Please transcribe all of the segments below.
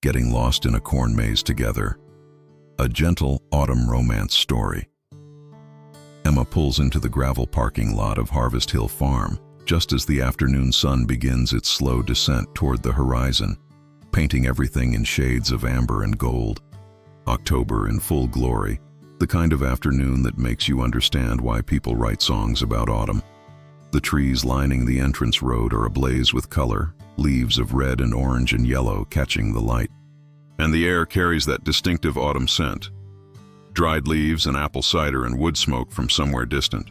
getting lost in a corn maze together. A gentle autumn romance story. Emma pulls into the gravel parking lot of Harvest Hill Farm, just as the afternoon sun begins its slow descent toward the horizon, painting everything in shades of amber and gold. October in full glory, the kind of afternoon that makes you understand why people write songs about autumn. The trees lining the entrance road are ablaze with color, leaves of red and orange and yellow catching the light. And the air carries that distinctive autumn scent. Dried leaves and apple cider and wood smoke from somewhere distant.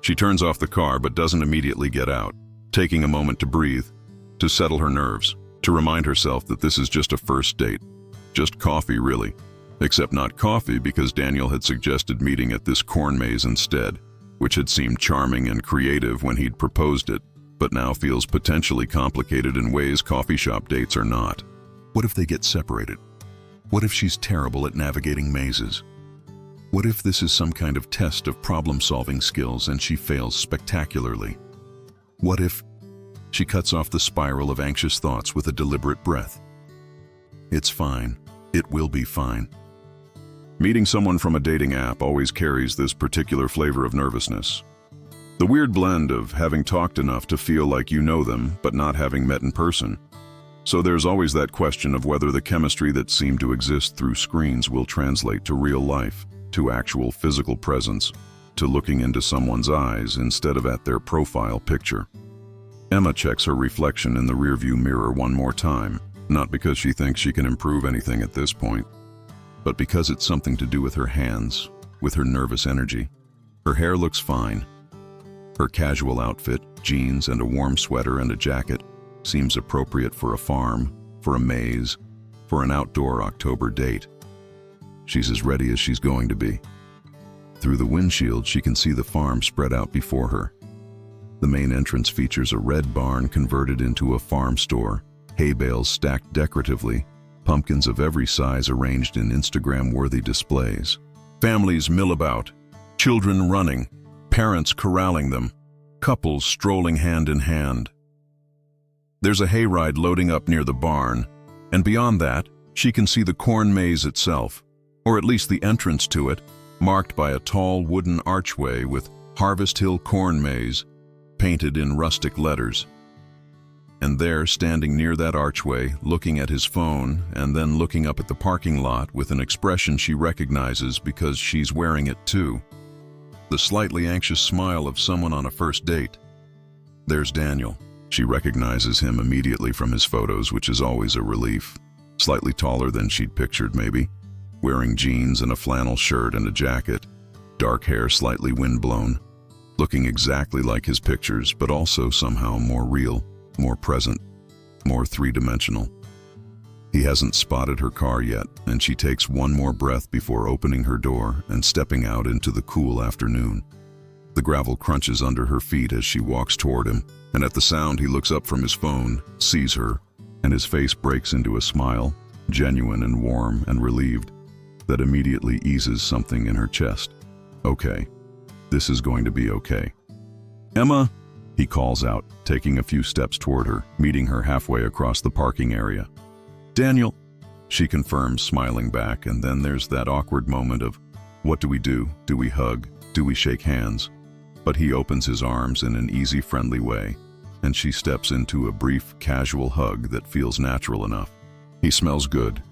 She turns off the car but doesn't immediately get out, taking a moment to breathe, to settle her nerves, to remind herself that this is just a first date. Just coffee, really. Except not coffee, because Daniel had suggested meeting at this corn maze instead, which had seemed charming and creative when he'd proposed it, but now feels potentially complicated in ways coffee shop dates are not. What if they get separated? What if she's terrible at navigating mazes? What if this is some kind of test of problem-solving skills and she fails spectacularly? What if she cuts off the spiral of anxious thoughts with a deliberate breath? It's fine. It will be fine. Meeting someone from a dating app always carries this particular flavor of nervousness. The weird blend of having talked enough to feel like you know them, but not having met in person. So there's always that question of whether the chemistry that seemed to exist through screens will translate to real life, to actual physical presence, to looking into someone's eyes instead of at their profile picture. Emma checks her reflection in the rearview mirror one more time, not because she thinks she can improve anything at this point, but because it's something to do with her hands, with her nervous energy. Her hair looks fine. Her casual outfit, jeans and a warm sweater and a jacket, seems appropriate for a farm, for a maze, for an outdoor October date. She's as ready as she's going to be. Through the windshield, she can see the farm spread out before her. The main entrance features a red barn converted into a farm store, hay bales stacked decoratively, pumpkins of every size arranged in Instagram-worthy displays. Families mill about, children running, parents corralling them, couples strolling hand in hand. There's a hayride loading up near the barn, and beyond that, she can see the corn maze itself, or at least the entrance to it, marked by a tall wooden archway with Harvest Hill Corn Maze painted in rustic letters. And there, standing near that archway, looking at his phone and then looking up at the parking lot with an expression she recognizes because she's wearing it too. The slightly anxious smile of someone on a first date. There's Daniel. She recognizes him immediately from his photos, which is always a relief. Slightly taller than she'd pictured, maybe. Wearing jeans and a flannel shirt and a jacket. Dark hair slightly windblown. Looking exactly like his pictures, but also somehow more real, more present, more three-dimensional. He hasn't spotted her car yet, and she takes one more breath before opening her door and stepping out into the cool afternoon. The gravel crunches under her feet as she walks toward him, and at the sound he looks up from his phone, sees her, and his face breaks into a smile, genuine and warm and relieved, that immediately eases something in her chest. Okay, this is going to be okay. Emma, he calls out, taking a few steps toward her, meeting her halfway across the parking area. Daniel, she confirms, smiling back, and then there's that awkward moment of, what do we do? Do we hug? Do we shake hands? But he opens his arms in an easy, friendly way, and she steps into a brief, casual hug that feels natural enough. He smells good,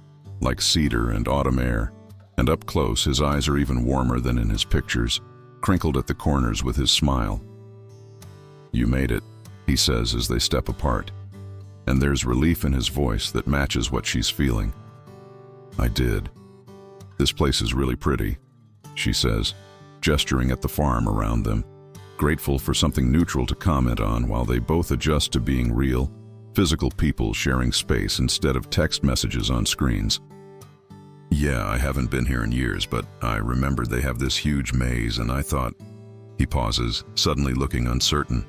like cedar and autumn air, and up close his eyes are even warmer than in his pictures, crinkled at the corners with his smile. You made it, he says as they step apart, and there's relief in his voice that matches what she's feeling. I did. This place is really pretty, she says, gesturing at the farm around them, grateful for something neutral to comment on while they both adjust to being real, physical people sharing space instead of text messages on screens. Yeah, I haven't been here in years, but I remembered they have this huge maze and I thought... He pauses, suddenly looking uncertain.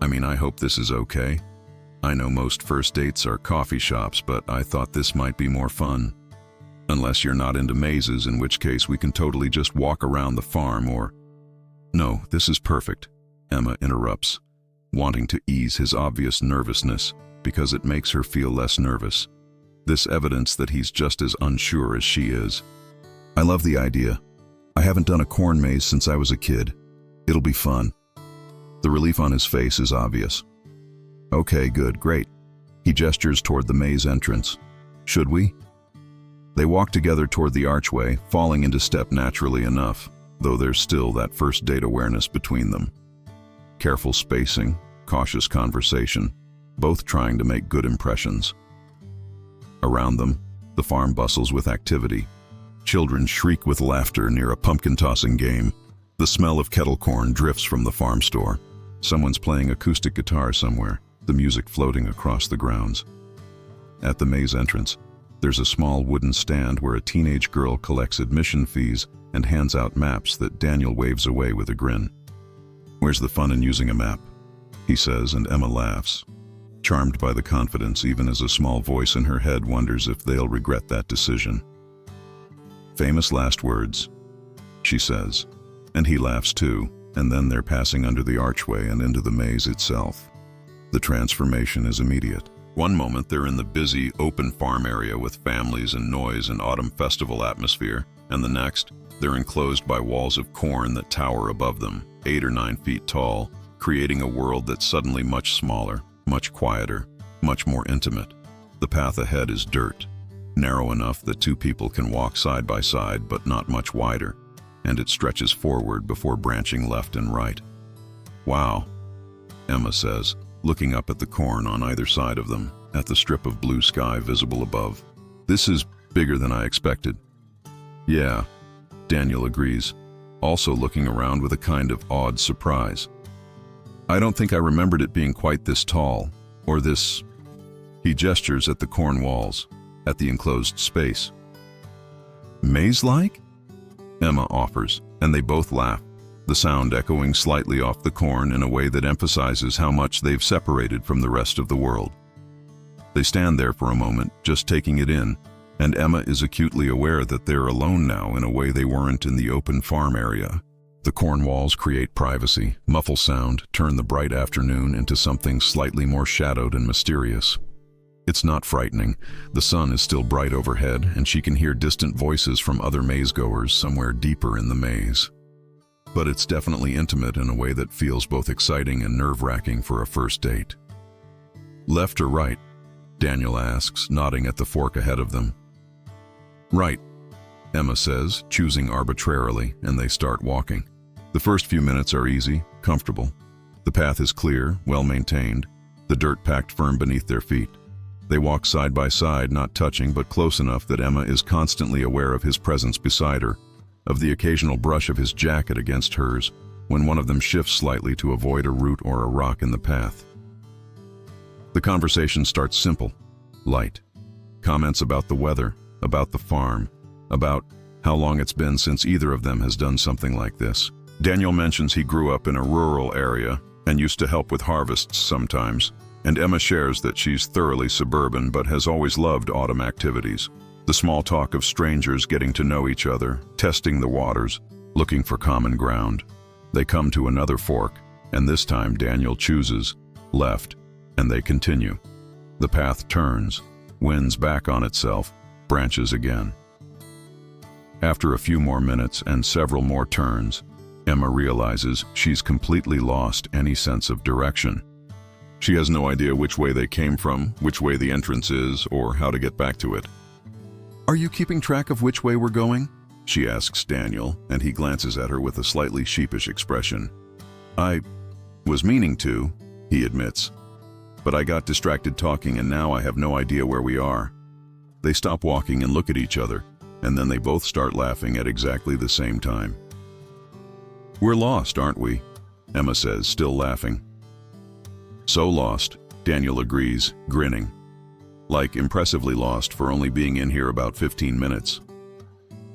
I mean, I hope this is okay. I know most first dates are coffee shops, but I thought this might be more fun. Unless you're not into mazes, in which case we can totally just walk around the farm or... No, this is perfect, Emma interrupts, wanting to ease his obvious nervousness because it makes her feel less nervous. this evidence that he's just as unsure as she is. I love the idea. I haven't done a corn maze since I was a kid. It'll be fun. The relief on his face is obvious. Okay, good, great. He gestures toward the maze entrance. Should we? They walk together toward the archway, falling into step naturally enough, though there's still that first date awareness between them. Careful spacing, cautious conversation, both trying to make good impressions. Around them, the farm bustles with activity. Children shriek with laughter near a pumpkin-tossing game. The smell of kettle corn drifts from the farm store. Someone's playing acoustic guitar somewhere, the music floating across the grounds. At the maze entrance, there's a small wooden stand where a teenage girl collects admission fees and hands out maps that Daniel waves away with a grin. "Where's the fun in using a map?" he says, and Emma laughs, charmed by the confidence even as a small voice in her head wonders if they'll regret that decision. "Famous last words," she says, and he laughs too, and then they're passing under the archway and into the maze itself. The transformation is immediate. One moment they're in the busy, open farm area with families and noise and autumn festival atmosphere, and the next, they're enclosed by walls of corn that tower above them, 8 or 9 feet tall, creating a world that's suddenly much smaller, much quieter, much more intimate. The path ahead is dirt, narrow enough that 2 people can walk side by side, but not much wider, and it stretches forward before branching left and right. "Wow," Emma says, looking up at the corn on either side of them, at the strip of blue sky visible above. "This is bigger than I expected." "Yeah," Daniel agrees, also looking around with a kind of awed surprise. "I don't think I remembered it being quite this tall, or this..." He gestures at the corn walls, at the enclosed space. "Maze-like?" Emma offers, and they both laugh, the sound echoing slightly off the corn in a way that emphasizes how much they've separated from the rest of the world. They stand there for a moment, just taking it in, and Emma is acutely aware that they're alone now in a way they weren't in the open farm area. The corn walls create privacy, muffle sound, turn the bright afternoon into something slightly more shadowed and mysterious. It's not frightening. The sun is still bright overhead, and she can hear distant voices from other maze-goers somewhere deeper in the maze. But it's definitely intimate in a way that feels both exciting and nerve-wracking for a first date. "Left or right?" Daniel asks, nodding at the fork ahead of them. "Right," Emma says, choosing arbitrarily, and they start walking. The first few minutes are easy, comfortable. The path is clear, well-maintained, the dirt packed firm beneath their feet. They walk side by side, not touching, but close enough that Emma is constantly aware of his presence beside her, of the occasional brush of his jacket against hers when one of them shifts slightly to avoid a root or a rock in the path. The conversation starts simple, light. Comments about the weather, about the farm, about how long it's been since either of them has done something like this. Daniel mentions he grew up in a rural area and used to help with harvests sometimes, and Emma shares that she's thoroughly suburban but has always loved autumn activities. The small talk of strangers getting to know each other, testing the waters, looking for common ground. They come to another fork, and this time Daniel chooses left, and they continue. The path turns, winds back on itself, branches again. After a few more minutes and several more turns, Emma realizes she's completely lost any sense of direction. She has no idea which way they came from, which way the entrance is, or how to get back to it. "Are you keeping track of which way we're going?" she asks Daniel, and he glances at her with a slightly sheepish expression. "I was meaning to," he admits, "but I got distracted talking and now I have no idea where we are." They stop walking and look at each other, and then they both start laughing at exactly the same time. "We're lost, aren't we?" Emma says, still laughing. "So lost," Daniel agrees, grinning. "Like impressively lost for only being in here about 15 minutes.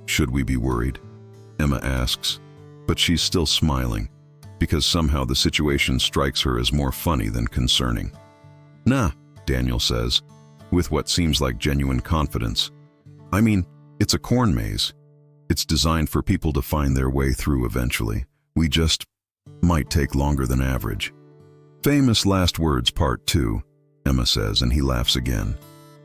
"Should we be worried?" Emma asks, but she's still smiling, because somehow the situation strikes her as more funny than concerning. "Nah," Daniel says, with what seems like genuine confidence. "I mean, it's a corn maze. It's designed for people to find their way through eventually. We just might take longer than average." "Famous last words part 2, Emma says, and he laughs again.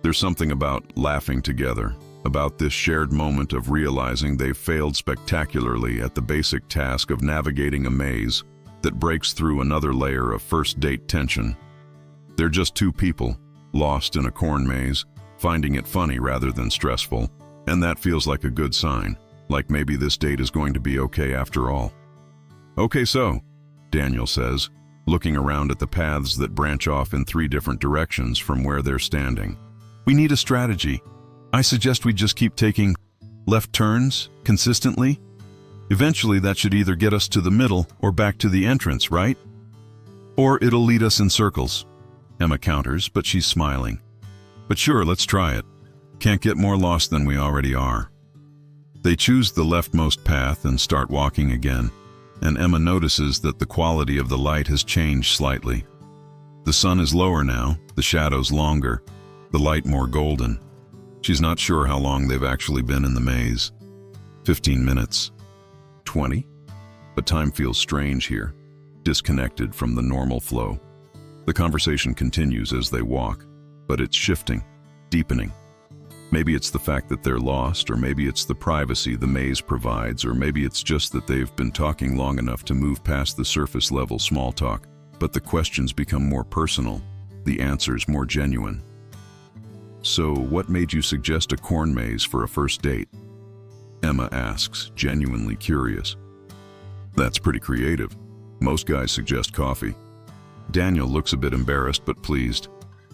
There's something about laughing together, about this shared moment of realizing they've failed spectacularly at the basic task of navigating a maze that breaks through another layer of first-date tension. They're just two people, lost in a corn maze, finding it funny rather than stressful, and that feels like a good sign, like maybe this date is going to be okay after all. "Okay, so," Daniel says, looking around at the paths that branch off in 3 different directions from where they're standing. "We need a strategy. I suggest we just keep taking left turns consistently. Eventually that should either get us to the middle or back to the entrance, right? Or it'll lead us in circles." Emma counters, but she's smiling. "But sure, let's try it. Can't get more lost than we already are." They choose the leftmost path and start walking again, and Emma notices that the quality of the light has changed slightly. The sun is lower now, the shadows longer, the light more golden. She's not sure how long they've actually been in the maze. 15 minutes. 20? But time feels strange here, disconnected from the normal flow. The conversation continues as they walk, but it's shifting, deepening. Maybe it's the fact that they're lost, or maybe it's the privacy the maze provides, or maybe it's just that they've been talking long enough to move past the surface-level small talk. But the questions become more personal, the answers more genuine. "So, what made you suggest a corn maze for a first date?" Emma asks, genuinely curious. "That's pretty creative. Most guys suggest coffee." Daniel looks a bit embarrassed but pleased.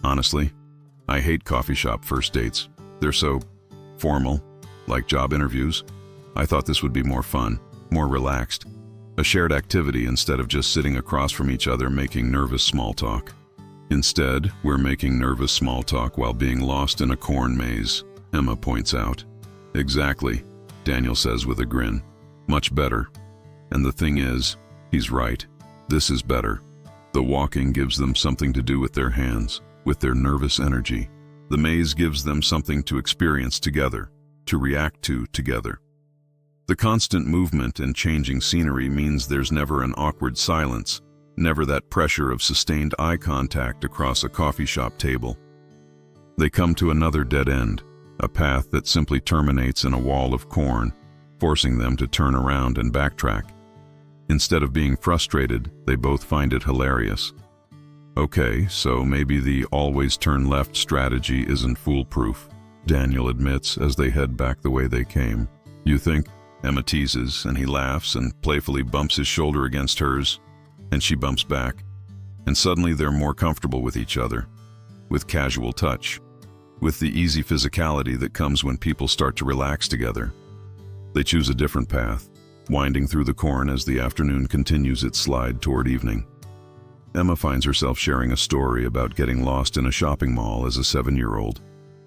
"Honestly, I hate coffee shop first dates. They're so formal, like job interviews. I thought this would be more fun, more relaxed. A shared activity instead of just sitting across from each other making nervous small talk." "Instead, we're making nervous small talk while being lost in a corn maze," Emma points out. "Exactly," Daniel says with a grin. "Much better. And the thing is, he's right. This is better. The walking gives them something to do with their hands, with their nervous energy. The maze gives them something to experience together, to react to together. The constant movement and changing scenery means there's never an awkward silence, never that pressure of sustained eye contact across a coffee shop table. They come to another dead end, a path that simply terminates in a wall of corn, forcing them to turn around and backtrack. Instead of being frustrated, they both find it hilarious. "Okay, so maybe the always turn left strategy isn't foolproof," Daniel admits as they head back the way they came. "You think?" Emma teases, and he laughs and playfully bumps his shoulder against hers, and she bumps back. And suddenly they're more comfortable with each other, with casual touch, with the easy physicality that comes when people start to relax together. They choose a different path, winding through the corn as the afternoon continues its slide toward evening. Emma finds herself sharing a story about getting lost in a shopping mall as a 7-year-old,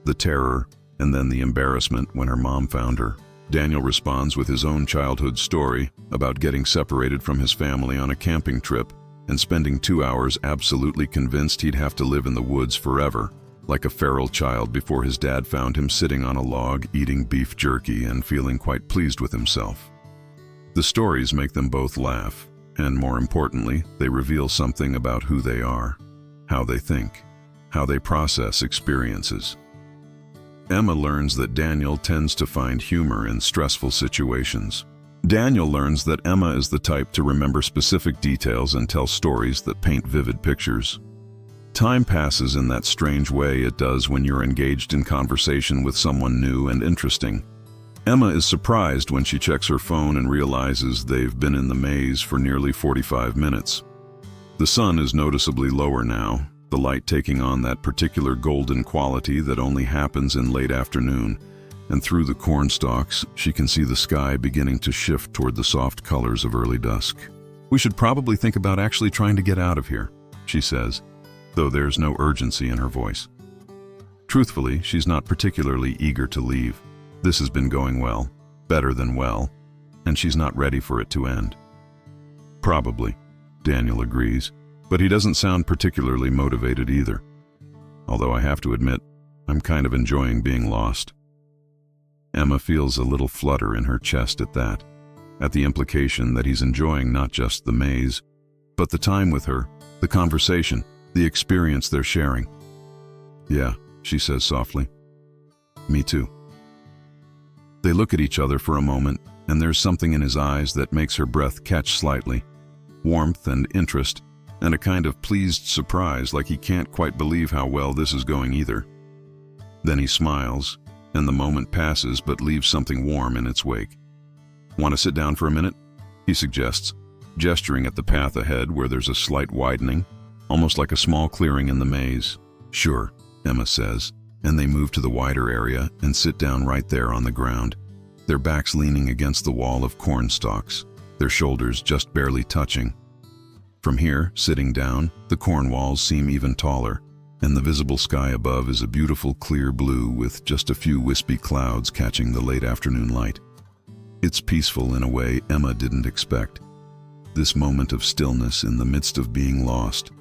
the terror and then the embarrassment when her mom found her. Daniel responds with his own childhood story about getting separated from his family on a camping trip and spending 2 hours absolutely convinced he'd have to live in the woods forever, like a feral child before his dad found him sitting on a log eating beef jerky and feeling quite pleased with himself. The stories make them both laugh, and more importantly, they reveal something about who they are, how they think, how they process experiences. Emma learns that Daniel tends to find humor in stressful situations. Daniel learns that Emma is the type to remember specific details and tell stories that paint vivid pictures. Time passes in that strange way it does when you're engaged in conversation with someone new and interesting. Emma is surprised when she checks her phone and realizes they've been in the maze for nearly 45 minutes. The sun is noticeably lower now, the light taking on that particular golden quality that only happens in late afternoon, and through the corn stalks, she can see the sky beginning to shift toward the soft colors of early dusk. "We should probably think about actually trying to get out of here," she says, though there's no urgency in her voice. Truthfully, she's not particularly eager to leave. This has been going well, better than well, and she's not ready for it to end. "Probably," Daniel agrees, but he doesn't sound particularly motivated either. Although I have to admit, I'm kind of enjoying being lost. Emma feels a little flutter in her chest at that, at the implication that he's enjoying not just the maze, but the time with her, the conversation, the experience they're sharing. "Yeah," she says softly. Me too. They look at each other for a moment, and there's something in his eyes that makes her breath catch slightly. Warmth and interest, and a kind of pleased surprise, like he can't quite believe how well this is going either. Then he smiles, and the moment passes but leaves something warm in its wake. Want to sit down for a minute? He suggests, gesturing at the path ahead where there's a slight widening, almost like a small clearing in the maze. Sure, Emma says, and they move to the wider area and sit down right there on the ground, their backs leaning against the wall of corn stalks, their shoulders just barely touching. From here, sitting down, the corn walls seem even taller, and the visible sky above is a beautiful clear blue with just a few wispy clouds catching the late afternoon light. It's peaceful in a way Emma didn't expect. This moment of stillness in the midst of being lost.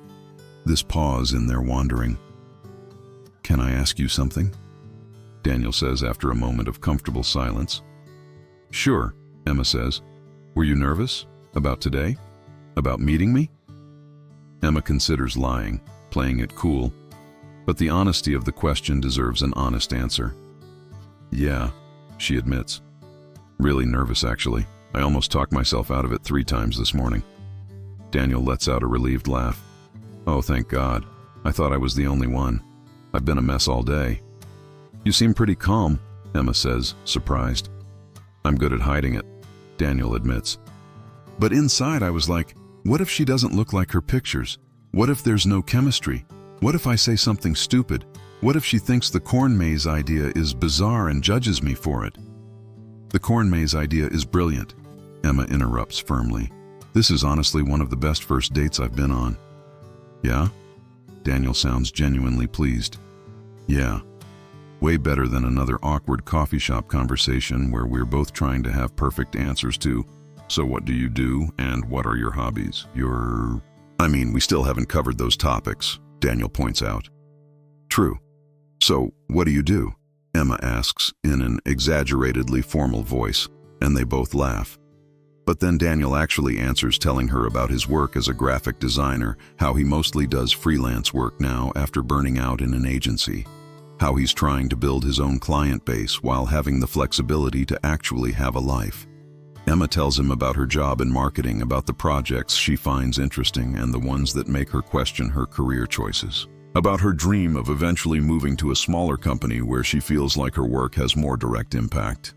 This pause in their wandering. Can I ask you something? Daniel says after a moment of comfortable silence. Sure, Emma says. Were you nervous? About today? About meeting me? Emma considers lying, playing it cool, but the honesty of the question deserves an honest answer. Yeah, she admits. Really nervous, actually. I almost talked myself out of it 3 times this morning. Daniel lets out a relieved laugh. Oh, thank God. I thought I was the only one. I've been a mess all day. You seem pretty calm, Emma says, surprised. I'm good at hiding it, Daniel admits. But inside I was like, what if she doesn't look like her pictures? What if there's no chemistry? What if I say something stupid? What if she thinks the corn maze idea is bizarre and judges me for it? The corn maze idea is brilliant, Emma interrupts firmly. This is honestly one of the best first dates I've been on. Yeah? Daniel sounds genuinely pleased. Yeah. Way better than another awkward coffee shop conversation where we're both trying to have perfect answers to, so what do you do and what are your hobbies? We still haven't covered those topics, Daniel points out. True. So, what do you do? Emma asks in an exaggeratedly formal voice, and they both laugh. But then Daniel actually answers, telling her about his work as a graphic designer, how he mostly does freelance work now after burning out in an agency, how he's trying to build his own client base while having the flexibility to actually have a life. Emma tells him about her job in marketing, about the projects she finds interesting and the ones that make her question her career choices, about her dream of eventually moving to a smaller company where she feels like her work has more direct impact.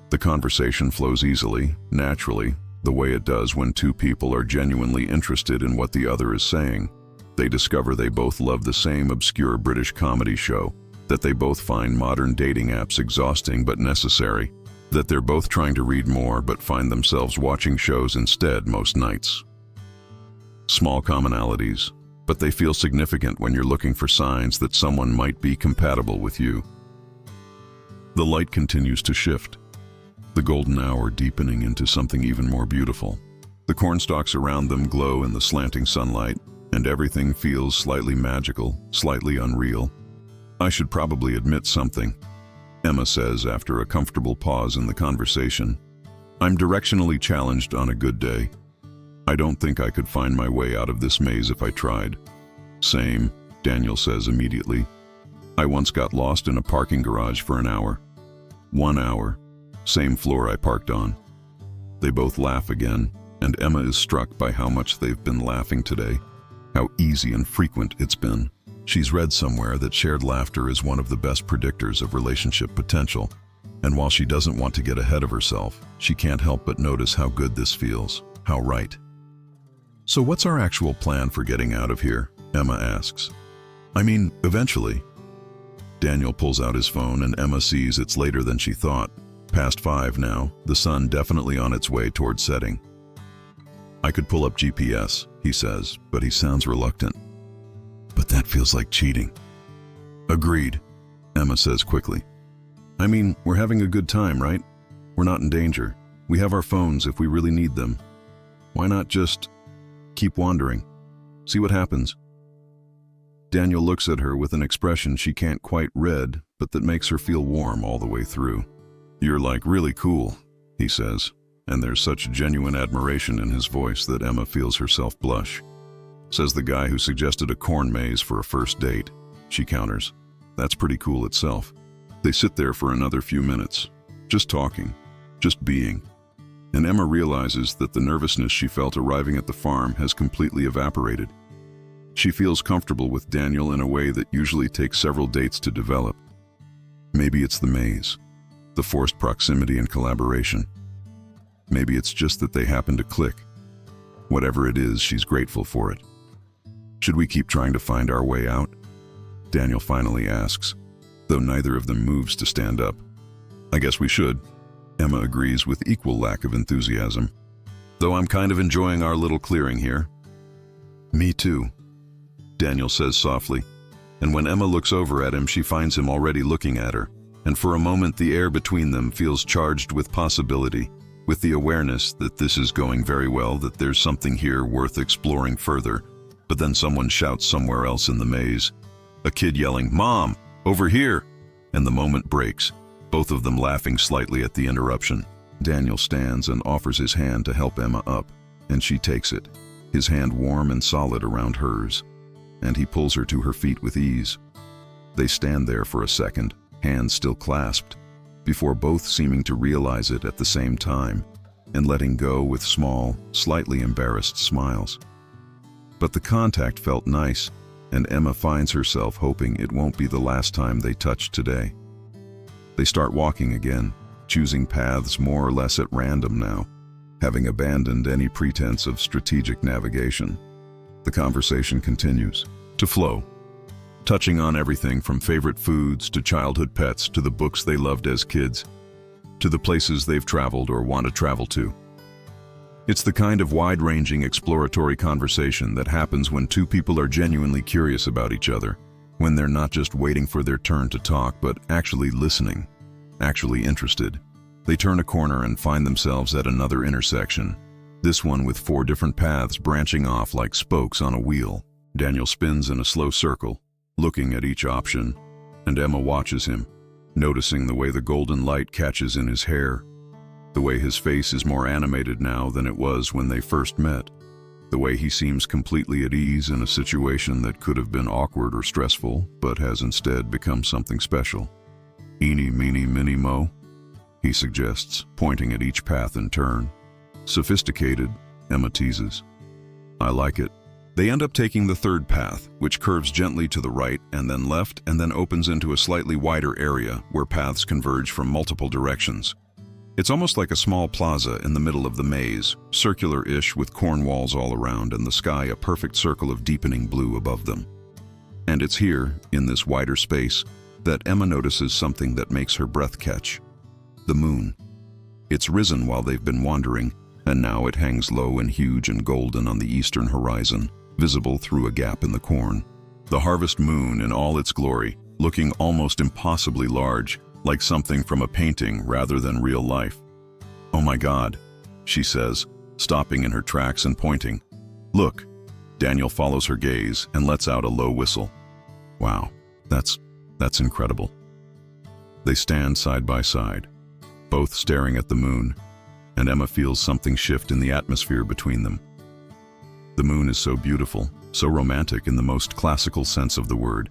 The conversation flows easily, naturally, the way it does when two people are genuinely interested in what the other is saying. They discover they both love the same obscure British comedy show, that they both find modern dating apps exhausting but necessary, that they're both trying to read more but find themselves watching shows instead most nights. Small commonalities, but they feel significant when you're looking for signs that someone might be compatible with you. The light continues to shift, the golden hour deepening into something even more beautiful. The cornstalks around them glow in the slanting sunlight, and everything feels slightly magical, slightly unreal. I should probably admit something, Emma says after a comfortable pause in the conversation. I'm directionally challenged on a good day. I don't think I could find my way out of this maze if I tried. Same, Daniel says immediately. I once got lost in a parking garage for an hour. 1 hour. Same floor I parked on. They both laugh again, and Emma is struck by how much they've been laughing today, how easy and frequent it's been. She's read somewhere that shared laughter is one of the best predictors of relationship potential, and while she doesn't want to get ahead of herself, she can't help but notice how good this feels, how right. So what's our actual plan for getting out of here? Emma asks. Eventually. Daniel pulls out his phone and Emma sees it's later than she thought. Past 5 now, the sun definitely on its way towards setting. I could pull up GPS, he says, but he sounds reluctant. But that feels like cheating. Agreed, Emma says quickly. We're having a good time, right? We're not in danger. We have our phones if we really need them. Why not just keep wandering? See what happens. Daniel looks at her with an expression she can't quite read, but that makes her feel warm all the way through. You're really cool, he says, and there's such genuine admiration in his voice that Emma feels herself blush. Says the guy who suggested a corn maze for a first date, she counters. That's pretty cool itself. They sit there for another few minutes, just talking, just being. And Emma realizes that the nervousness she felt arriving at the farm has completely evaporated. She feels comfortable with Daniel in a way that usually takes several dates to develop. Maybe it's the maze, the forced proximity and collaboration. Maybe it's just that they happen to click. Whatever it is, she's grateful for it. Should we keep trying to find our way out? Daniel finally asks, though neither of them moves to stand up. I guess we should. Emma agrees with equal lack of enthusiasm. Though I'm kind of enjoying our little clearing here. Me too, Daniel says softly, and when Emma looks over at him, she finds him already looking at her, and for a moment the air between them feels charged with possibility, with the awareness that this is going very well, that there's something here worth exploring further. But then someone shouts somewhere else in the maze, a kid yelling, "Mom, over here!" And the moment breaks, both of them laughing slightly at the interruption. Daniel stands and offers his hand to help Emma up, and she takes it, his hand warm and solid around hers, and he pulls her to her feet with ease. They stand there for a second, hands still clasped, before both seeming to realize it at the same time, and letting go with small, slightly embarrassed smiles. But the contact felt nice, and Emma finds herself hoping it won't be the last time they touch today. They start walking again, choosing paths more or less at random now, having abandoned any pretense of strategic navigation. The conversation continues to flow, touching on everything from favorite foods to childhood pets to the books they loved as kids, to the places they've traveled or want to travel to. It's the kind of wide-ranging exploratory conversation that happens when two people are genuinely curious about each other, when they're not just waiting for their turn to talk, but actually listening, actually interested. They turn a corner and find themselves at another intersection, this one with 4 different paths branching off like spokes on a wheel. Daniel spins in a slow circle, looking at each option, and Emma watches him, noticing the way the golden light catches in his hair, the way his face is more animated now than it was when they first met, the way he seems completely at ease in a situation that could have been awkward or stressful, but has instead become something special. "Eeny, meeny, miny, mo," he suggests, pointing at each path in turn. "Sophisticated," Emma teases. "I like it." They end up taking the third path, which curves gently to the right and then left and then opens into a slightly wider area where paths converge from multiple directions. It's almost like a small plaza in the middle of the maze, circular-ish with corn walls all around and the sky a perfect circle of deepening blue above them. And it's here, in this wider space, that Emma notices something that makes her breath catch. The moon. It's risen while they've been wandering, and now it hangs low and huge and golden on the eastern horizon, visible through a gap in the corn. The harvest moon in all its glory, looking almost impossibly large, like something from a painting rather than real life. "Oh my God," she says, stopping in her tracks and pointing. "Look." Daniel follows her gaze and lets out a low whistle. "Wow, that's incredible." They stand side by side, both staring at the moon, and Emma feels something shift in the atmosphere between them. The moon is so beautiful, so romantic in the most classical sense of the word,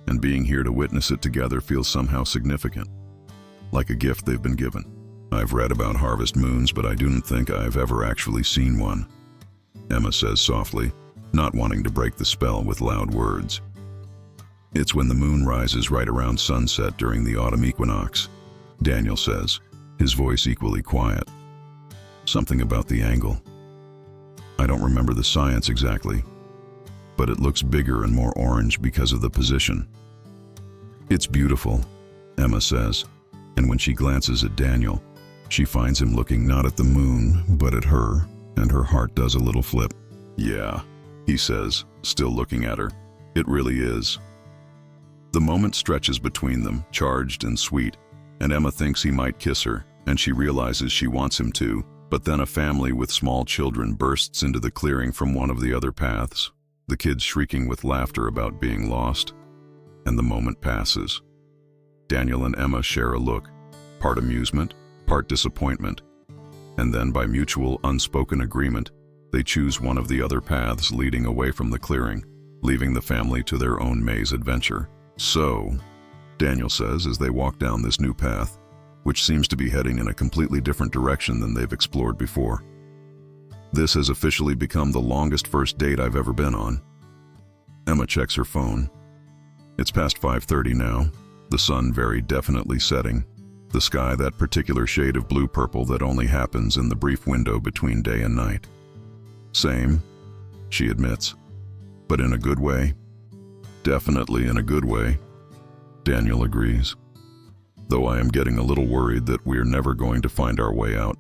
and being here to witness it together feels somehow significant, like a gift they've been given. "I've read about harvest moons, but I don't think I've ever actually seen one," Emma says softly, not wanting to break the spell with loud words. "It's when the moon rises right around sunset during the autumn equinox," Daniel says, his voice equally quiet. "Something about the angle. I don't remember the science exactly, but it looks bigger and more orange because of the position." "It's beautiful," Emma says, and when she glances at Daniel, she finds him looking not at the moon, but at her, and her heart does a little flip. "Yeah," he says, still looking at her. "It really is." The moment stretches between them, charged and sweet, and Emma thinks he might kiss her, and she realizes she wants him to, but then a family with small children bursts into the clearing from one of the other paths, the kids shrieking with laughter about being lost, and the moment passes. Daniel and Emma share a look, part amusement, part disappointment, and then by mutual unspoken agreement, they choose one of the other paths leading away from the clearing, leaving the family to their own maze adventure. So, Daniel says as they walk down this new path, which seems to be heading in a completely different direction than they've explored before. This has officially become the longest first date I've ever been on. Emma checks her phone. It's past 5:30 now, the sun very definitely setting, the sky that particular shade of blue-purple that only happens in the brief window between day and night. Same, she admits, but in a good way. Definitely in a good way, Daniel agrees. Though I am getting a little worried that we're never going to find our way out,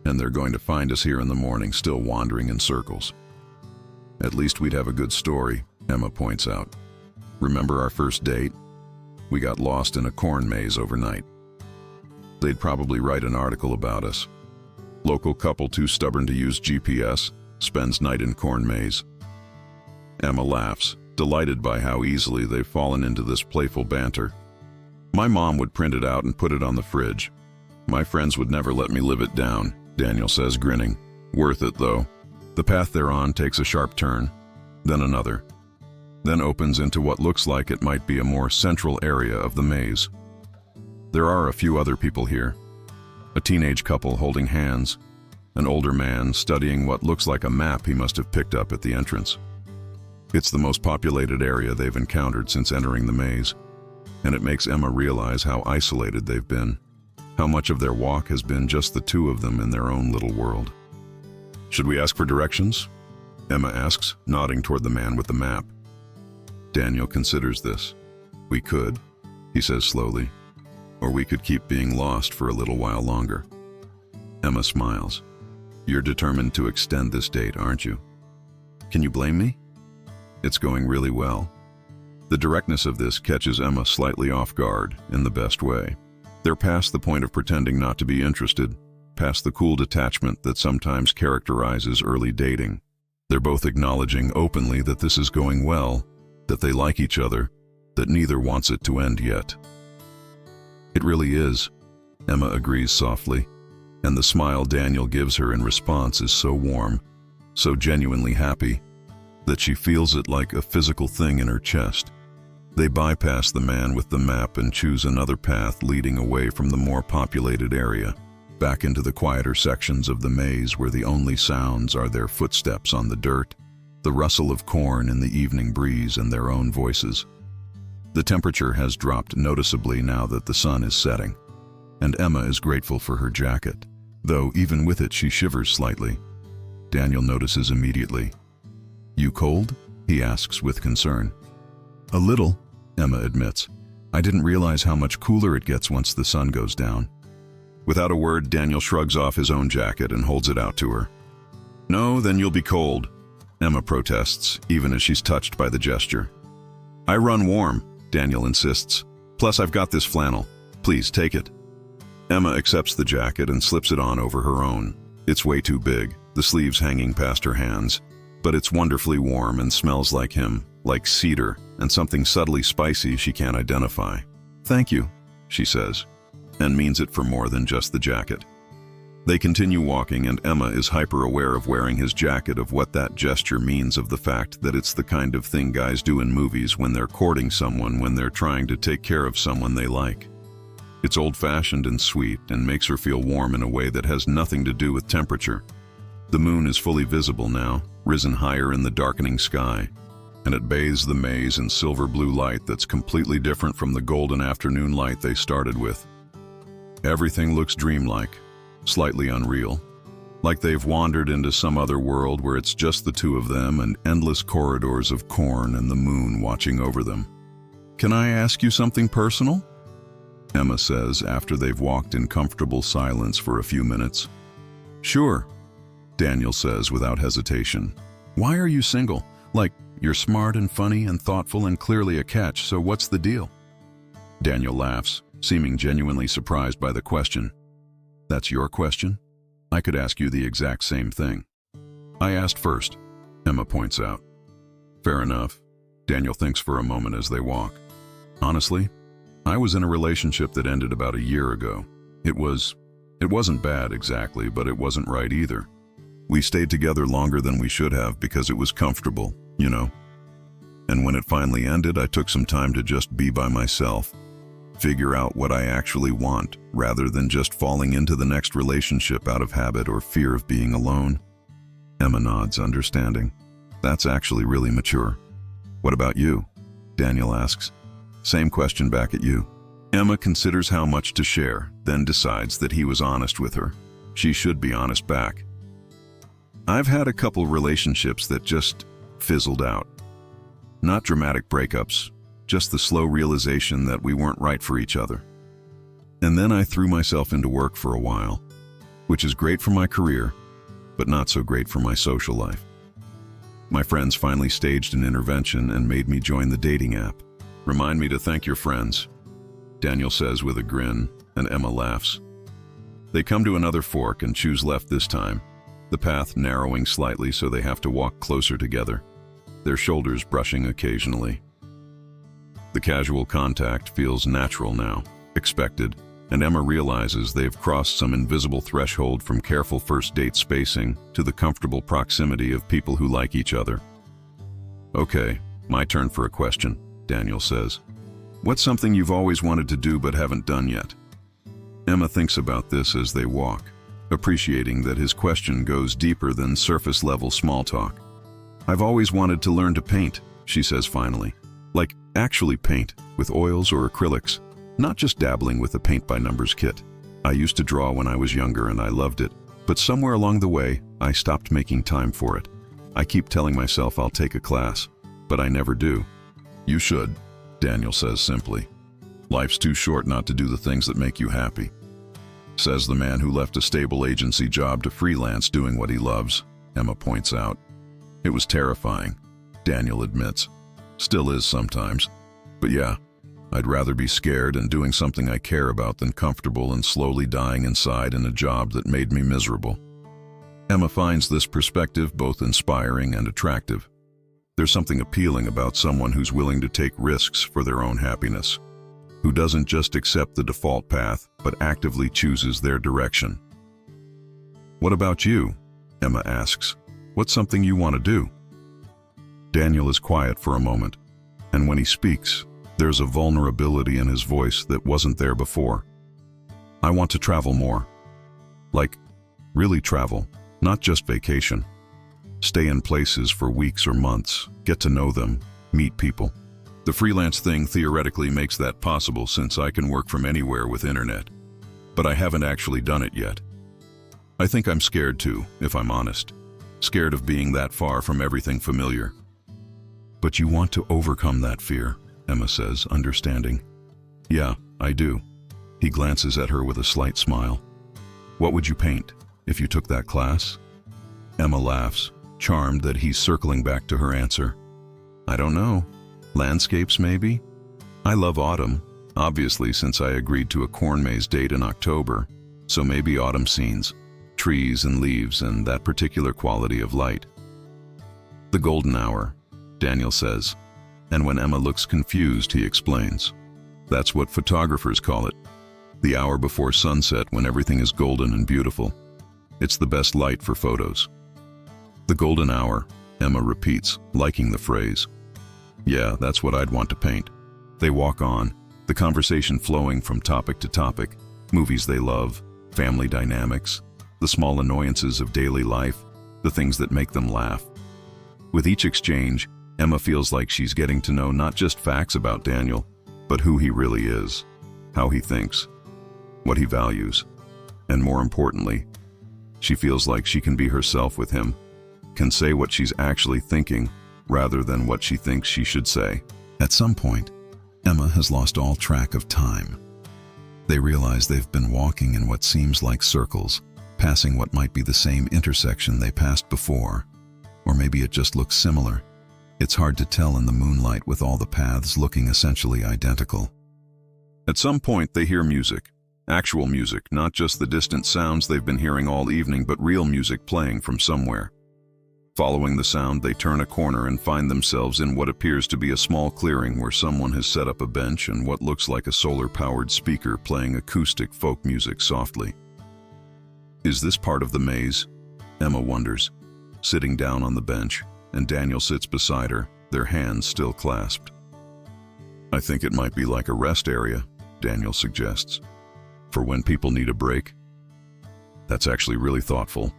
and they're going to find us here in the morning still wandering in circles. At least we'd have a good story, Emma points out. Remember our first date? We got lost in a corn maze overnight. They'd probably write an article about us. Local couple too stubborn to use GPS, spends night in corn maze. Emma laughs, delighted by how easily they've fallen into this playful banter. My mom would print it out and put it on the fridge. My friends would never let me live it down, Daniel says, grinning. Worth it, though. The path they're on takes a sharp turn, then another, then opens into what looks like it might be a more central area of the maze. There are a few other people here. A teenage couple holding hands, an older man studying what looks like a map he must have picked up at the entrance. It's the most populated area they've encountered since entering the maze, and it makes Emma realize how isolated they've been, how much of their walk has been just the two of them in their own little world. Should we ask for directions? Emma asks, nodding toward the man with the map. Daniel considers this. We could, he says slowly, or we could keep being lost for a little while longer. Emma smiles. You're determined to extend this date, aren't you? Can you blame me? It's going really well. The directness of this catches Emma slightly off guard, in the best way. They're past the point of pretending not to be interested, past the cool detachment that sometimes characterizes early dating. They're both acknowledging openly that this is going well, that they like each other, that neither wants it to end yet. It really is, Emma agrees softly, and the smile Daniel gives her in response is so warm, so genuinely happy, that she feels it like a physical thing in her chest. They bypass the man with the map and choose another path leading away from the more populated area, back into the quieter sections of the maze where the only sounds are their footsteps on the dirt, the rustle of corn in the evening breeze, and their own voices. The temperature has dropped noticeably now that the sun is setting, and Emma is grateful for her jacket, though even with it she shivers slightly. Daniel notices immediately. You cold? He asks with concern. A little, Emma admits. I didn't realize how much cooler it gets once the sun goes down. Without a word, Daniel shrugs off his own jacket and holds it out to her. No, then you'll be cold, Emma protests, even as she's touched by the gesture. I run warm, Daniel insists. Plus I've got this flannel. Please take it. Emma accepts the jacket and slips it on over her own. It's way too big, the sleeves hanging past her hands. But it's wonderfully warm and smells like him, like cedar, and something subtly spicy she can't identify. Thank you, she says, and means it for more than just the jacket. They continue walking, and Emma is hyper-aware of wearing his jacket, of what that gesture means, of the fact that it's the kind of thing guys do in movies when they're courting someone, when they're trying to take care of someone they like. It's old-fashioned and sweet, and makes her feel warm in a way that has nothing to do with temperature. The moon is fully visible now, risen higher in the darkening sky, and it bathes the maze in silver blue light that's completely different from the golden afternoon light they started with. Everything looks dreamlike, slightly unreal, like they've wandered into some other world where it's just the two of them and endless corridors of corn and the moon watching over them. Can I ask you something personal? Emma says after they've walked in comfortable silence for a few minutes. Sure, Daniel says without hesitation. Why are you single? Like, you're smart and funny and thoughtful and clearly a catch, so what's the deal? Daniel laughs, seeming genuinely surprised by the question. That's your question? I could ask you the exact same thing. I asked first, Emma points out. Fair enough. Daniel thinks for a moment as they walk. Honestly, I was in a relationship that ended about a year ago. It wasn't bad exactly, but it wasn't right either. We stayed together longer than we should have because it was comfortable, you know. And when it finally ended, I took some time to just be by myself, figure out what I actually want, rather than just falling into the next relationship out of habit or fear of being alone. Emma nods, understanding. That's actually really mature. What about you? Daniel asks. Same question back at you. Emma considers how much to share, then decides that he was honest with her. She should be honest back. I've had a couple relationships that just fizzled out. Not dramatic breakups, just the slow realization that we weren't right for each other. And then I threw myself into work for a while, which is great for my career, but not so great for my social life. My friends finally staged an intervention and made me join the dating app. Remind me to thank your friends, Daniel says with a grin, and Emma laughs. They come to another fork and choose left this time, the path narrowing slightly so they have to walk closer together, their shoulders brushing occasionally. The casual contact feels natural now, expected, and Emma realizes they've crossed some invisible threshold from careful first date spacing to the comfortable proximity of people who like each other. Okay, my turn for a question, Daniel says. What's something you've always wanted to do but haven't done yet? Emma thinks about this as they walk, appreciating that his question goes deeper than surface-level small talk. I've always wanted to learn to paint, she says finally. Like, actually paint, with oils or acrylics, not just dabbling with a paint-by-numbers kit. I used to draw when I was younger and I loved it, but somewhere along the way, I stopped making time for it. I keep telling myself I'll take a class, but I never do. You should, Daniel says simply. Life's too short not to do the things that make you happy. Says the man who left a stable agency job to freelance doing what he loves, Emma points out. It was terrifying, Daniel admits. Still is sometimes. But yeah, I'd rather be scared and doing something I care about than comfortable and slowly dying inside in a job that made me miserable. Emma finds this perspective both inspiring and attractive. There's something appealing about someone who's willing to take risks for their own happiness, who doesn't just accept the default path, but actively chooses their direction. What about you? Emma asks. What's something you want to do? Daniel is quiet for a moment, and when he speaks, there's a vulnerability in his voice that wasn't there before. I want to travel more. Like, really travel, not just vacation. Stay in places for weeks or months, get to know them, meet people. The freelance thing theoretically makes that possible since I can work from anywhere with internet. But I haven't actually done it yet. I think I'm scared too, if I'm honest. Scared of being that far from everything familiar. But you want to overcome that fear, Emma says, understanding. Yeah, I do. He glances at her with a slight smile. What would you paint if you took that class? Emma laughs, charmed that he's circling back to her answer. I don't know. Landscapes, maybe? I love autumn, obviously since I agreed to a corn maze date in October, so maybe autumn scenes. Trees and leaves and that particular quality of light. The golden hour, Daniel says, and when Emma looks confused, he explains. That's what photographers call it. The hour before sunset when everything is golden and beautiful. It's the best light for photos. The golden hour, Emma repeats, liking the phrase. Yeah, that's what I'd want to paint. They walk on, the conversation flowing from topic to topic, movies they love, family dynamics, the small annoyances of daily life, the things that make them laugh. With each exchange, Emma feels like she's getting to know not just facts about Daniel, but who he really is, how he thinks, what he values, and more importantly, she feels like she can be herself with him, can say what she's actually thinking rather than what she thinks she should say. At some point, Emma has lost all track of time. They realize they've been walking in what seems like circles, passing what might be the same intersection they passed before, or maybe it just looks similar. It's hard to tell in the moonlight with all the paths looking essentially identical. At some point they hear music, actual music, not just the distant sounds they've been hearing all evening, but real music playing from somewhere. Following the sound, they turn a corner and find themselves in what appears to be a small clearing where someone has set up a bench and what looks like a solar-powered speaker playing acoustic folk music softly. Is this part of the maze? Emma wonders, sitting down on the bench, and Daniel sits beside her, their hands still clasped. "I think it might be like a rest area," Daniel suggests, "for when people need a break." "That's actually really thoughtful,"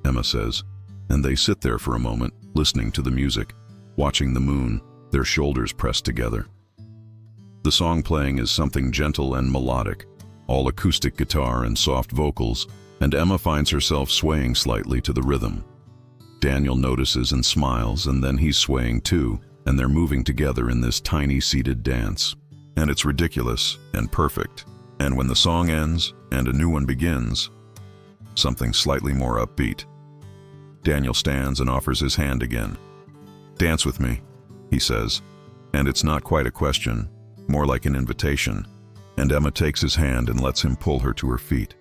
Emma says, and they sit there for a moment, listening to the music, watching the moon, their shoulders pressed together. The song playing is something gentle and melodic, all acoustic guitar and soft vocals, and Emma finds herself swaying slightly to the rhythm. Daniel notices and smiles, and then he's swaying too, and they're moving together in this tiny seated dance. And it's ridiculous and perfect. And when the song ends and a new one begins, something slightly more upbeat, Daniel stands and offers his hand again. "Dance with me," he says, and it's not quite a question, more like an invitation, and Emma takes his hand and lets him pull her to her feet.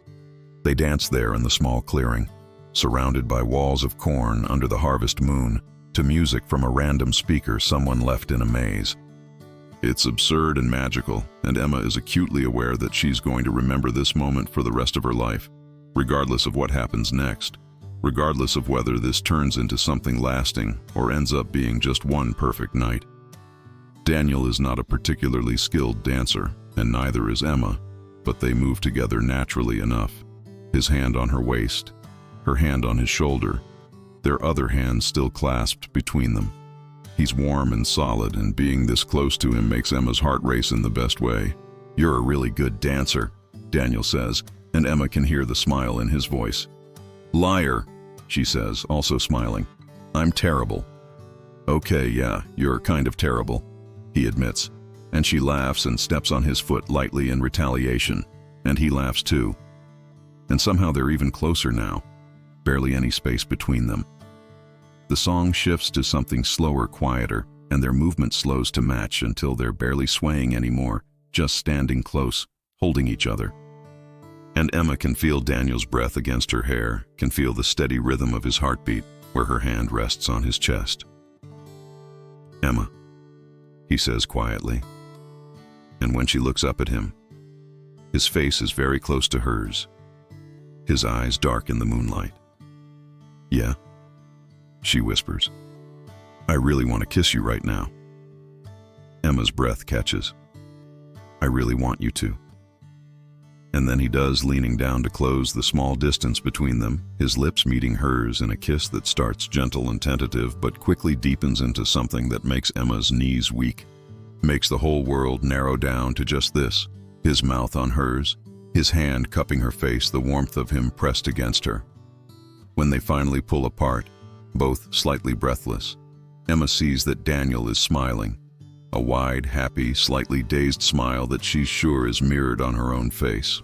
They dance there in the small clearing, surrounded by walls of corn under the harvest moon, to music from a random speaker someone left in a maze. It's absurd and magical, and Emma is acutely aware that she's going to remember this moment for the rest of her life, regardless of what happens next, regardless of whether this turns into something lasting or ends up being just one perfect night. Daniel is not a particularly skilled dancer, and neither is Emma, but they move together naturally enough. His hand on her waist, her hand on his shoulder, their other hands still clasped between them. He's warm and solid, and being this close to him makes Emma's heart race in the best way. "You're a really good dancer," Daniel says, and Emma can hear the smile in his voice. "Liar," she says, also smiling. "I'm terrible." "Okay, yeah, you're kind of terrible," he admits, and she laughs and steps on his foot lightly in retaliation, and he laughs too. And somehow they're even closer now, barely any space between them. The song shifts to something slower, quieter, and their movement slows to match until they're barely swaying anymore, just standing close, holding each other. And Emma can feel Daniel's breath against her hair, can feel the steady rhythm of his heartbeat where her hand rests on his chest. "Emma," he says quietly. And when she looks up at him, his face is very close to hers, his eyes dark in the moonlight. "Yeah?" she whispers. "I really want to kiss you right now." Emma's breath catches. "I really want you to." And then he does, leaning down to close the small distance between them, his lips meeting hers in a kiss that starts gentle and tentative but quickly deepens into something that makes Emma's knees weak, makes the whole world narrow down to just this, his mouth on hers, his hand cupping her face, the warmth of him pressed against her. When they finally pull apart, both slightly breathless, Emma sees that Daniel is smiling, a wide, happy, slightly dazed smile that she's sure is mirrored on her own face.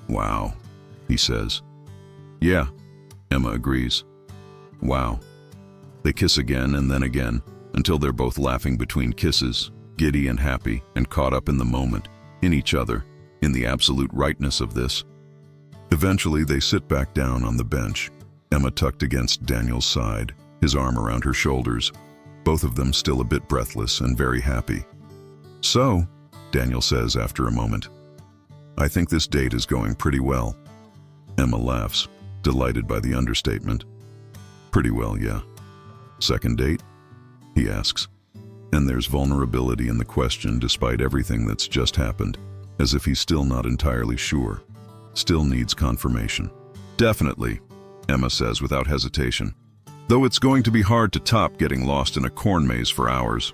"Wow," he says. "Yeah," Emma agrees. "Wow." They kiss again and then again, until they're both laughing between kisses, giddy and happy and caught up in the moment, in each other, in the absolute rightness of this. Eventually they sit back down on the bench, Emma tucked against Daniel's side, his arm around her shoulders, both of them still a bit breathless and very happy. "So," Daniel says after a moment, "I think this date is going pretty well." Emma laughs, delighted by the understatement. "Pretty well, yeah." "Second date?" he asks. And there's vulnerability in the question despite everything that's just happened, as if he's still not entirely sure, still needs confirmation. "Definitely," Emma says without hesitation. "Though it's going to be hard to top getting lost in a corn maze for hours.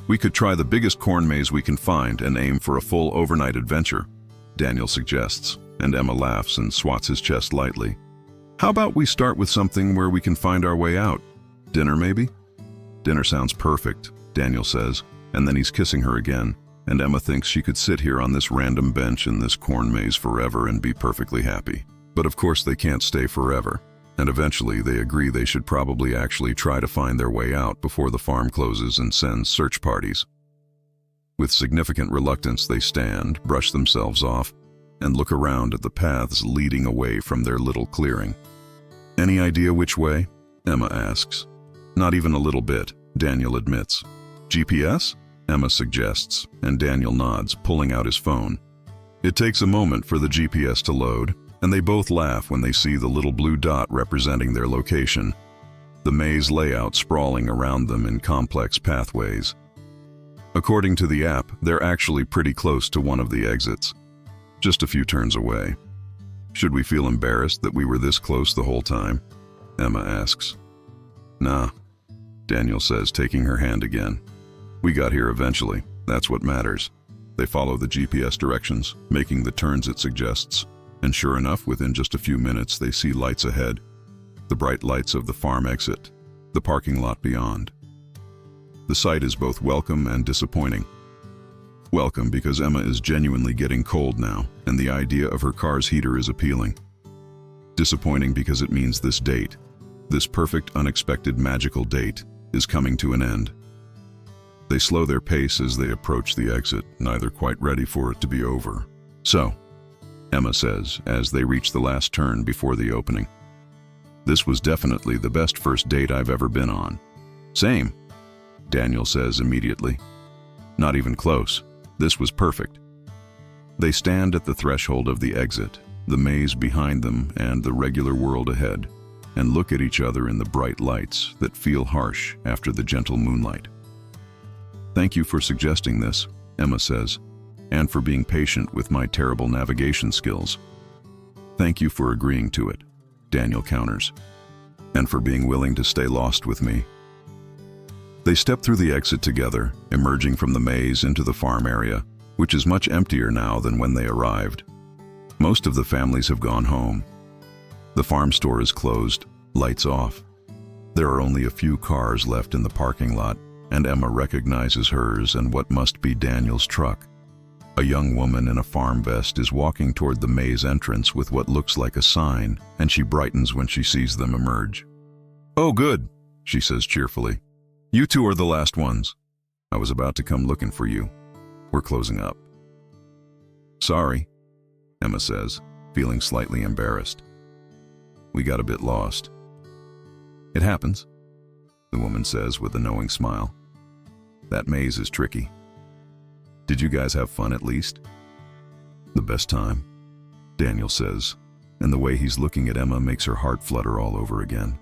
We could try the biggest corn maze we can find and aim for a full overnight adventure," Daniel suggests, and Emma laughs and swats his chest lightly. "How about we start with something where we can find our way out? Dinner, maybe?" "Dinner sounds perfect," Daniel says, and then he's kissing her again, and Emma thinks she could sit here on this random bench in this corn maze forever and be perfectly happy. But of course they can't stay forever, and eventually they agree they should probably actually try to find their way out before the farm closes and sends search parties. With significant reluctance they stand, brush themselves off, and look around at the paths leading away from their little clearing. "Any idea which way?" Emma asks. "Not even a little bit," Daniel admits. "GPS?" Emma suggests, and Daniel nods, pulling out his phone. It takes a moment for the GPS to load, and they both laugh when they see the little blue dot representing their location. the maze layout sprawling around them in complex pathways. According to the app, they're actually pretty close to one of the exits, just a few turns away. Should we feel embarrassed that we were this close the whole time? Emma asks. Nah, Daniel says, taking her hand again. We got here eventually, that's what matters. They follow the GPS directions, making the turns it suggests, and sure enough, within just a few minutes, they see lights ahead. The bright lights of the farm exit, the parking lot beyond. The sight is both welcome and disappointing. Welcome because Emma is genuinely getting cold now, and the idea of her car's heater is appealing. Disappointing because it means this date, this perfect, unexpected, magical date, is coming to an end. They slow their pace as they approach the exit, neither quite ready for it to be over. So, Emma says, as they reach the last turn before the opening. This was definitely the best first date I've ever been on. Same, Daniel says immediately. Not even close. This was perfect. They stand at the threshold of the exit, the maze behind them and the regular world ahead, and look at each other in the bright lights that feel harsh after the gentle moonlight. Thank you for suggesting this, Emma says, and for being patient with my terrible navigation skills. Thank you for agreeing to it, Daniel counters, and for being willing to stay lost with me. They step through the exit together, emerging from the maze into the farm area, which is much emptier now than when they arrived. Most of the families have gone home. The farm store is closed, lights off. There are only a few cars left in the parking lot, and Emma recognizes hers and what must be Daniel's truck. A young woman in a farm vest is walking toward the maze entrance with what looks like a sign, and she brightens when she sees them emerge. Oh, good, she says cheerfully. You two are the last ones. I was about to come looking for you. We're closing up. Sorry, Emma says, feeling slightly embarrassed. We got a bit lost. It happens, the woman says with a knowing smile. That maze is tricky. Did you guys have fun at least? The best time, Daniel says, and the way he's looking at Emma makes her heart flutter all over again.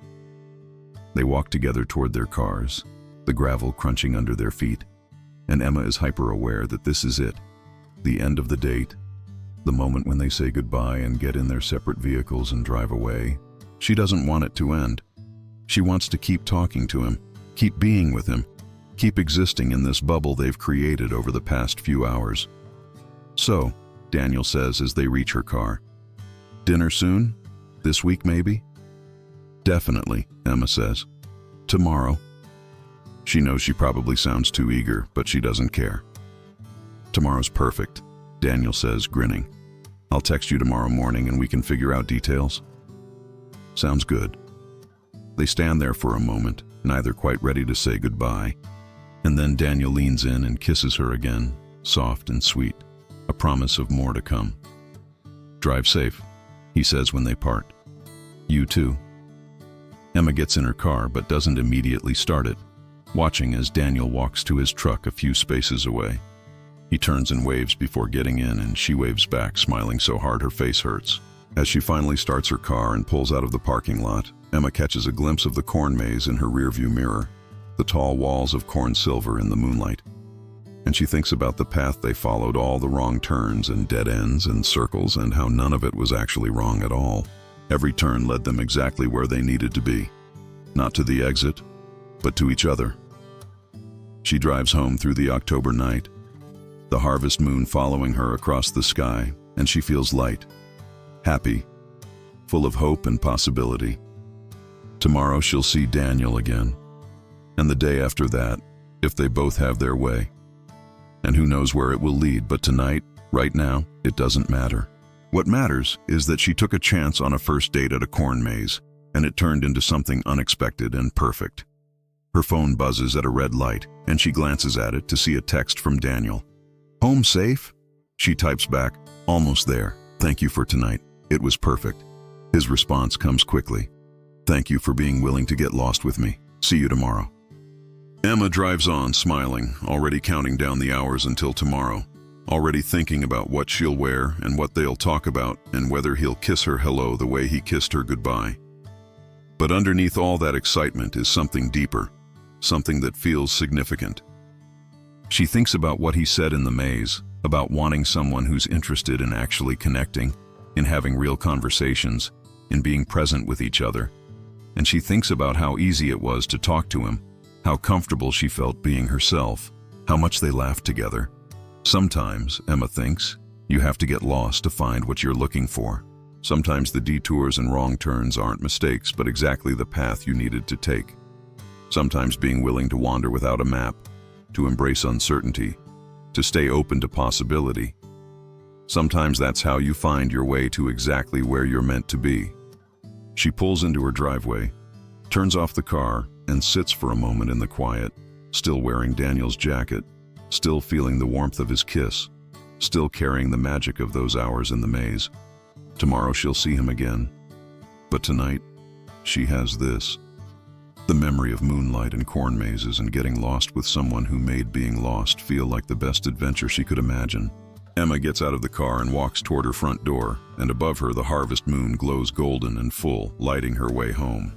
They walk together toward their cars, the gravel crunching under their feet, and Emma is hyper-aware that this is it, the end of the date, the moment when they say goodbye and get in their separate vehicles and drive away. She doesn't want it to end. She wants to keep talking to him, keep being with him, keep existing in this bubble they've created over the past few hours. So, Daniel says as they reach her car, dinner soon? This week maybe? Definitely, Emma says. Tomorrow. She knows she probably sounds too eager, but she doesn't care. Tomorrow's perfect, Daniel says, grinning. I'll text you tomorrow morning and we can figure out details. Sounds good. They stand there for a moment, neither quite ready to say goodbye, and then Daniel leans in and kisses her again, soft and sweet, a promise of more to come. Drive safe, he says when they part. You too. Emma gets in her car but doesn't immediately start it, watching as Daniel walks to his truck a few spaces away. He turns and waves before getting in, and she waves back, smiling so hard her face hurts. As she finally starts her car and pulls out of the parking lot, Emma catches a glimpse of the corn maze in her rearview mirror, the tall walls of corn silver in the moonlight. And she thinks about the path they followed, all the wrong turns and dead ends and circles, and how none of it was actually wrong at all. Every turn led them exactly where they needed to be. Not to the exit, but to each other. She drives home through the October night, the harvest moon following her across the sky, and she feels light, happy, full of hope and possibility. Tomorrow she'll see Daniel again, and the day after that, if they both have their way. And who knows where it will lead, but tonight, right now, it doesn't matter. What matters is that she took a chance on a first date at a corn maze, and it turned into something unexpected and perfect. Her phone buzzes at a red light, and she glances at it to see a text from Daniel. Home safe? She types back, almost there. Thank you for tonight. It was perfect. His response comes quickly. Thank you for being willing to get lost with me. See you tomorrow. Emma drives on, smiling, already counting down the hours until tomorrow, already thinking about what she'll wear and what they'll talk about and whether he'll kiss her hello the way he kissed her goodbye. But underneath all that excitement is something deeper, something that feels significant. She thinks about what he said in the maze, about wanting someone who's interested in actually connecting, in having real conversations, in being present with each other. And she thinks about how easy it was to talk to him, how comfortable she felt being herself, how much they laughed together. Sometimes, Emma thinks, you have to get lost to find what you're looking for. Sometimes the detours and wrong turns aren't mistakes, but exactly the path you needed to take. Sometimes being willing to wander without a map, to embrace uncertainty, to stay open to possibility. Sometimes that's how you find your way to exactly where you're meant to be. She pulls into her driveway, turns off the car, and sits for a moment in the quiet, still wearing Daniel's jacket, still feeling the warmth of his kiss, still carrying the magic of those hours in the maze. Tomorrow she'll see him again. But tonight, she has this. The memory of moonlight and corn mazes and getting lost with someone who made being lost feel like the best adventure she could imagine. Emma gets out of the car and walks toward her front door, and above her the harvest moon glows golden and full, lighting her way home.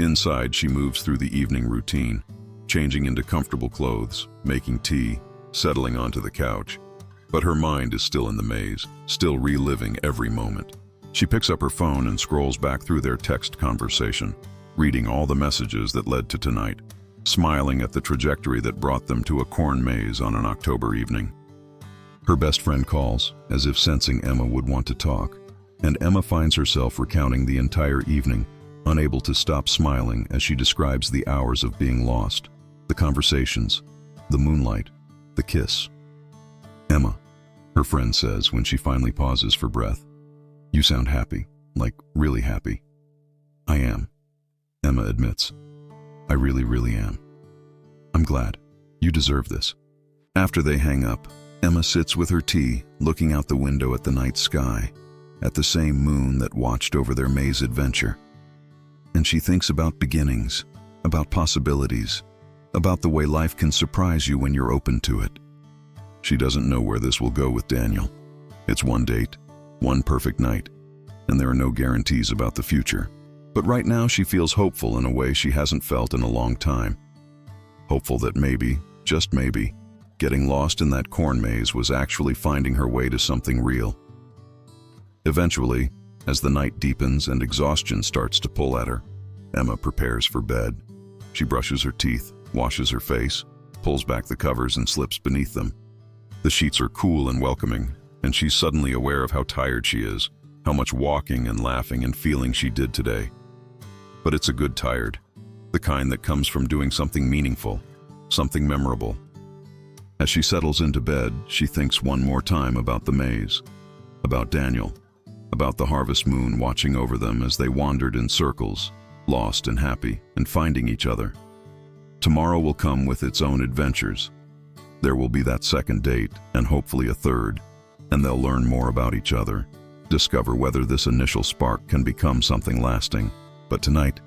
Inside, she moves through the evening routine, changing into comfortable clothes, making tea, settling onto the couch. But her mind is still in the maze, still reliving every moment. She picks up her phone and scrolls back through their text conversation, reading all the messages that led to tonight, smiling at the trajectory that brought them to a corn maze on an October evening. Her best friend calls, as if sensing Emma would want to talk, and Emma finds herself recounting the entire evening, unable to stop smiling as she describes the hours of being lost, the conversations, the moonlight, the kiss. "Emma," her friend says when she finally pauses for breath, "you sound happy, like really happy." "I am," Emma admits. "I really, really am. I'm glad. You deserve this." After they hang up, Emma sits with her tea, looking out the window at the night sky, at the same moon that watched over their maze adventure. And she thinks about beginnings, about possibilities, about the way life can surprise you when you're open to it. She doesn't know where this will go with Daniel. It's one date, one perfect night, and there are no guarantees about the future. But right now she feels hopeful in a way she hasn't felt in a long time. Hopeful that maybe, just maybe, getting lost in that corn maze was actually finding her way to something real. Eventually, as the night deepens and exhaustion starts to pull at her, Emma prepares for bed. She brushes her teeth, washes her face, pulls back the covers and slips beneath them. The sheets are cool and welcoming, and she's suddenly aware of how tired she is, how much walking and laughing and feeling she did today. But it's a good tired, the kind that comes from doing something meaningful, something memorable. As she settles into bed, she thinks one more time about the maze, about Daniel, about the harvest moon watching over them as they wandered in circles, lost and happy, and finding each other. Tomorrow will come with its own adventures. There will be that second date, and hopefully a third, and they'll learn more about each other, discover whether this initial spark can become something lasting. But tonight,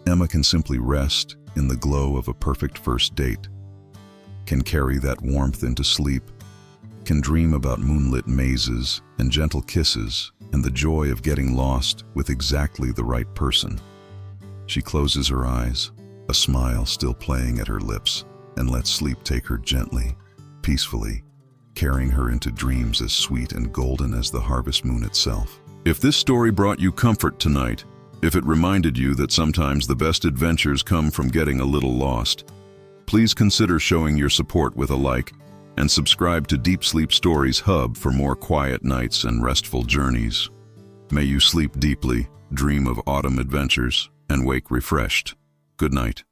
Emma can simply rest in the glow of a perfect first date, can carry that warmth into sleep, can dream about moonlit mazes and gentle kisses and the joy of getting lost with exactly the right person. She closes her eyes, a smile still playing at her lips, and lets sleep take her gently, peacefully, carrying her into dreams as sweet and golden as the harvest moon itself. If this story brought you comfort tonight, if it reminded you that sometimes the best adventures come from getting a little lost, please consider showing your support with a like and subscribe to Deep Sleep Stories Hub for more quiet nights and restful journeys. May you sleep deeply, dream of autumn adventures, and wake refreshed. Good night.